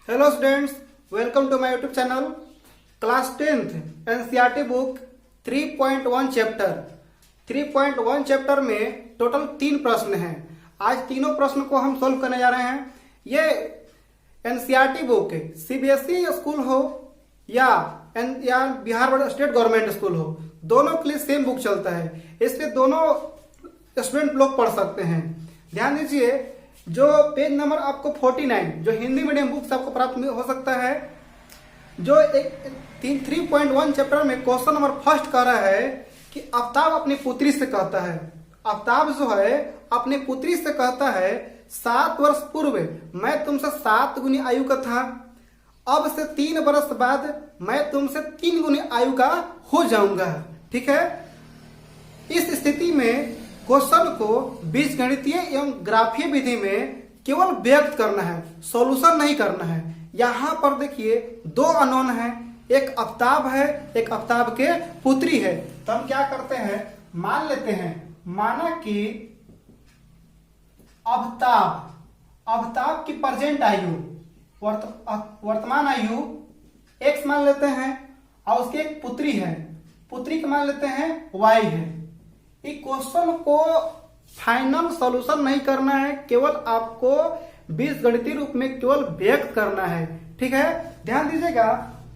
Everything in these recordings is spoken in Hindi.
Hello students, welcome to my YouTube channel. Class 10th NCERT book 3.1 chapter में टोटल 3 प्रश्न हैं। आज तीनों प्रश्न को हम सोल्व करने जा रहे हैं। ये एनसीईआरटी बुक सीबीएसई स्कूल हो या Bihar board state government school हो, दोनों के लिए सेम बुक चलता है। इसलिए दोनों स्टूडेंट लोग पढ़ सकते हैं। ध्यान दीजिए, जो पेज नंबर आपको 49 जो हिंदी मीडियम बुक से आपको प्राप्त हो सकता है, जो एक 3.1 चैप्टर में क्वेश्चन नंबर फर्स्ट कह रहा है कि आफ्ताब अपनी पुत्री से कहता है, आफ्ताब जो है अपनी पुत्री से कहता है 7 वर्ष पूर्व मैं तुमसे 7 गुनी आयु का था, अब से 3 वर्ष बाद मैं तुमसे 3 गुनी आयु का हो जाऊंगा। ठीक है, इस स्थिति में क्वेश्चन को बीजगणितीय एवं ग्राफीय विधि में केवल व्यक्त करना है, सॉल्यूशन नहीं करना है। यहाँ पर देखिए 2 अननोन है, एक आफ्ताब है, एक आफ्ताब के पुत्री है। तो हम क्या करते हैं, मान लेते हैं, माना कि आफ्ताब की प्रेजेंट आयु वर्तमान आयु x मान लेते हैं और उसकी एक पुत्री है, पुत्री का मान लेते हैं y है। इस क्वेश्चन को फाइनल सॉल्यूशन नहीं करना है, केवल आपको बीजगणितीय रूप में केवल व्यक्त करना है। ठीक है, ध्यान दीजिएगा,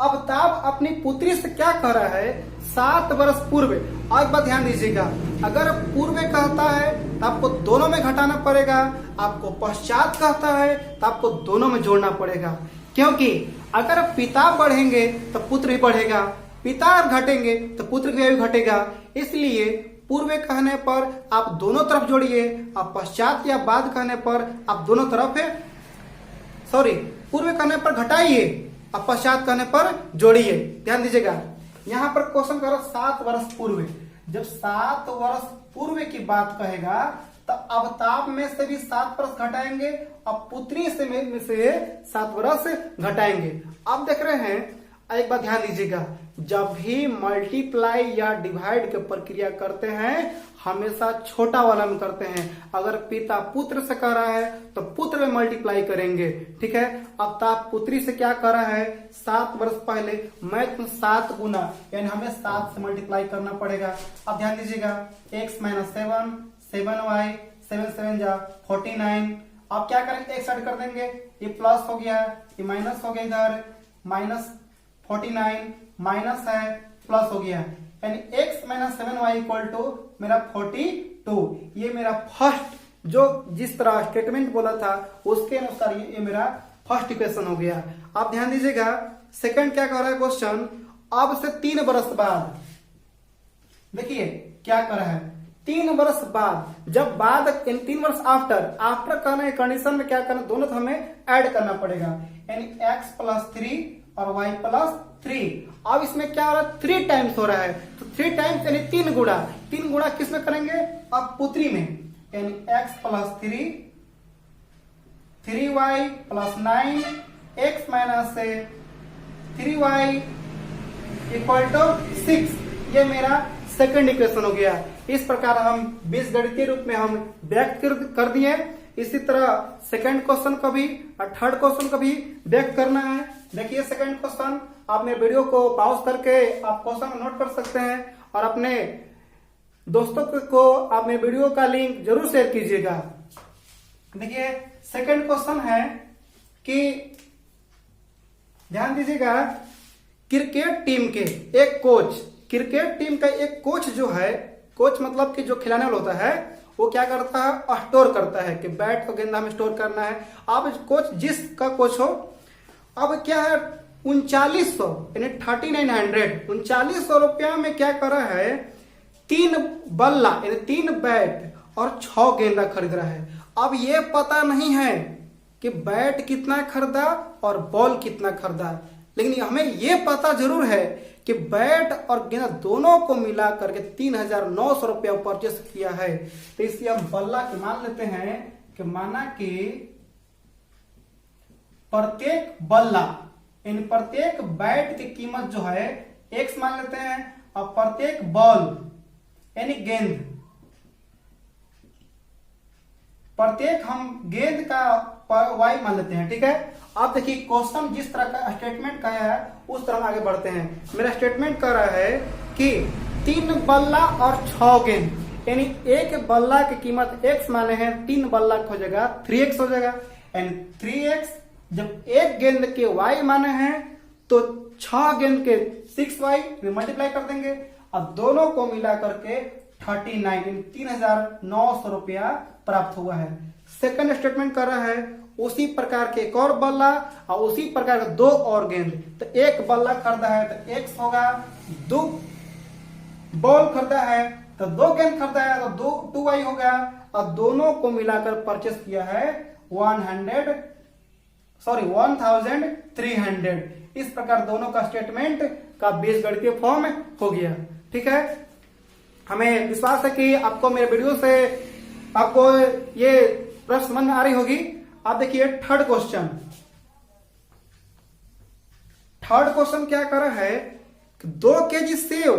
आफ्ताब अपनी पुत्री से क्या कह रहा है, 7 वर्ष पूर्व। और एक बात ध्यान दीजिएगा, अगर पूर्व कहता है तो आपको दोनों में घटाना पड़ेगा, आपको पश्चात कहता है तो आपको दोनों में जोड़ना पड़ेगा। क्योंकि अगर पिता बढ़ेंगे तो पुत्र भी बढ़ेगा, पिता घटेंगे तो पुत्र भी घटेगा। इसलिए पूर्व कहने पर आप दोनों तरफ जोड़िए, आप पश्चात या बाद कहने पर आप दोनों तरफ पूर्व कहने पर घटाइए, आप पश्चात कहने पर जोड़िए। ध्यान दीजिएगा, यहाँ पर क्वेश्चन करो 7 वर्ष पूर्व। जब 7 वर्ष पूर्व की बात कहेगा तो आफ्ताब में से भी 7 वर्ष घटाएंगे और पुत्री से 7 वर्ष घटाएंगे। अब देख रहे हैं, एक बात ध्यान दीजिएगा, जब भी मल्टीप्लाई या डिवाइड की प्रक्रिया करते हैं हमेशा छोटा वाला में करते हैं। अगर पिता पुत्र से कर रहा है तो पुत्र में मल्टीप्लाई करेंगे। ठीक है, आफ्ताब पुत्री से क्या कर रहा है, 7 वर्ष पहले मैं तुम 7 गुना, यानी हमें 7 से मल्टीप्लाई करना पड़ेगा। अब ध्यान दीजिएगा, x - 7 7y 7 7 जा 49। अब क्या करेंगे, एक साइड कर देंगे, ये प्लस हो गया, ये माइनस हो गया, इधर -49 माइनस है, प्लस हो गया, यानी x - 7y इक्वल टू मेरा 42। ये मेरा फर्स्ट जो जिस तरह स्टेटमेंट बोला था उसके अनुसार ये मेरा फर्स्ट इक्वेशन हो गया। आप ध्यान दीजिएगा, सेकंड क्या कह रहा है क्वेश्चन, अब से 3 वर्ष बाद। देखिए क्या कर रहा है, 3 वर्ष बाद, जब बाद 3 वर्ष आफ्टर करना है कंडीशन में क्या करना, दोनों हमें ऐड करना पड़ेगा, यानी x + 3 और y + 3। अब इसमें क्या हो रहा है, 3 टाइम्स हो रहा है, तो 3 टाइम्स यानी 3 गुणा किस में करेंगे, अब पुत्री में, यानी x + 3 3y + 9 x - 3y = 6। ये मेरा सेकंड इक्वेशन हो गया। इस प्रकार हम बीजगणितीय रूप में हम व्यक्त कर दिए। इसी तरह सेकंड क्वेश्चन का भी और थर्ड क्वेश्चन का भी व्यक्त करना है। देखिए सेकंड क्वेश्चन, आप मेरे वीडियो को पॉज करके आप क्वेश्चन नोट कर सकते हैं और अपने दोस्तों को आप मेरे वीडियो का लिंक जरूर शेयर कीजिएगा। देखिए सेकंड क्वेश्चन है कि ध्यान दीजिएगा, क्रिकेट टीम के एक कोच, क्रिकेट टीम का एक कोच जो है, कोच मतलब कि जो खिलाने वाला होता है, वो क्या करता है, स्टोर करता है कि बैट और गेंदा में स्टोर करना है। अब कोच जिसका कोच हो, अब क्या है 3900 यानी 3900 रुपया में क्या कर रहा है, 3 बल्ला यानी 3 बैट और 6 गेंदा खरीद रहा है। अब ये पता नहीं है कि बैट कितना खरीदा और बॉल कितना खरीदा, लेकिन हमें ये पता जरूर है कि बैट और गेंदा दोनों को मिला करके 3900 रुपया परचेस किया है। तो इसलिए हम बल्ला की मान लेते हैं कि माना कि प्रत्येक बल्ला यानी प्रत्येक बैट की कीमत जो है x मान लेते हैं और प्रत्येक बॉल यानी गेंद, प्रत्येक हम गेंद का वाई मान लेते हैं। ठीक है, अब देखिए क्वेश्चन जिस तरह का स्टेटमेंट का है उस तरह हम आगे बढ़ते हैं। मेरा स्टेटमेंट कह रहा है कि 3 बल्ला और 6 गेंद, यानी एक बल्ला की कीमत x माने हैं, 3 बल्ला हो जाएगा 3x हो जाएगा। यानी 3x जब एक गेंद के y माने हैं तो 6 गेंद के 6y मल्टीप्लाई कर देंगे। अब दोनों को मिला करके 39 3,900 रुपया प्राप्त हुआ है। सेकंड स्टेटमेंट कर रहा है उसी प्रकार के एक और बल्ला और उसी प्रकार के 2 और गेंद, तो एक बल्ला खरीदा है तो x होगा, 2 बॉल खरीदा है तो 2 गेंद खरीदा है तो 2y हो गया। और दोनों को मिलाकर परचेस किया है 1300। इस प्रकार दोनों का स्टेटमेंट का बीजगणितीय फॉर्म हो गया। ठीक है, हमें विश्वास है कि आपको मेरे वीडियो से आपको ये प्रश्न समझ में आ रही होगी। आप देखिए थर्ड क्वेश्चन क्या कर रहा है, 2 केजी सेव,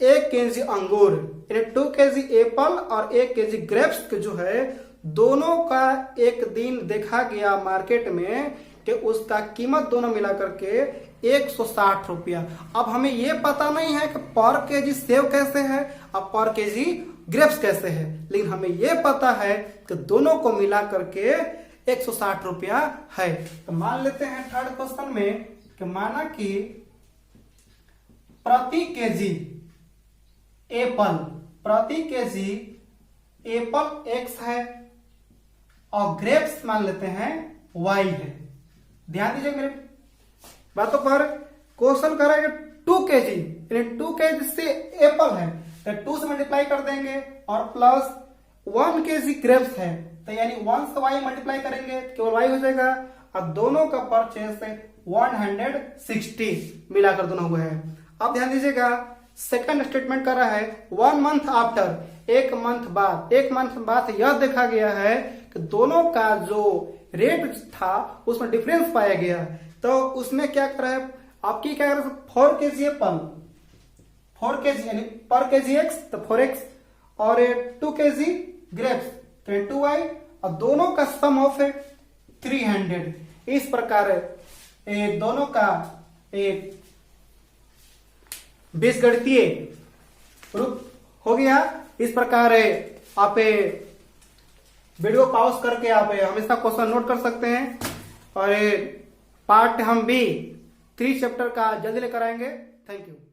1 केजी अंगूर, यानी 2 केजी एप्पल और 1 केजी ग्रेप्स जो है दोनों का एक दिन देखा गया मार्केट में कि उसका कीमत दोनों मिला करके 160 रुपया। अब हमें यह पता नहीं है कि पर केजी सेव कैसे है और पर केजी ग्रेप्स कैसे है, लेकिन हमें यह पता है कि दोनों को मिला करके 160 रुपया है। तो मान लेते हैं थर्ड क्वेश्चन में कि माना कि प्रति केजी एप्पल x है और ग्रेप्स मान लेते हैं y है। ध्यान दीजिए मेरे बातों पर। क्वेश्चन कर रहा है 2 केजी, यानी 2 केजी से एप्पल है तो 2 से मल्टीप्लाई कर देंगे और प्लस 1 केजी ग्रेप्स है तो यानी 1 से y मल्टीप्लाई करेंगे केवल y हो जाएगा। अब दोनों का परचेस 160 मिलाकर दोनों हुए हैं। अब ध्यान दीजिएगा सेकंड स्टेटमेंट कर रहा है 1 मंथ आफ्टर, 1 मंथ बाद यह देखा गया है कि दोनों का जो रेट था उसमें डिफरेंस पाया गया। तो उसमें क्या कर रहा है, आपकी क्या कर रहा है 4 केजी एप्पल, 4 केजी यानी पर केजी x तो 4x और 2 केजी ग्रेप्स तो 2y और दोनों का सम ऑफ है 300। इस प्रकार दोनों का बीजगणितीय रूप हो गया। इस प्रकार आप वीडियो पॉज करके आप हमेशा क्वेश्चन नोट कर सकते हैं और पार्ट हम भी 3 चैप्टर का जल्दी लेकर आएंगे। Thank you.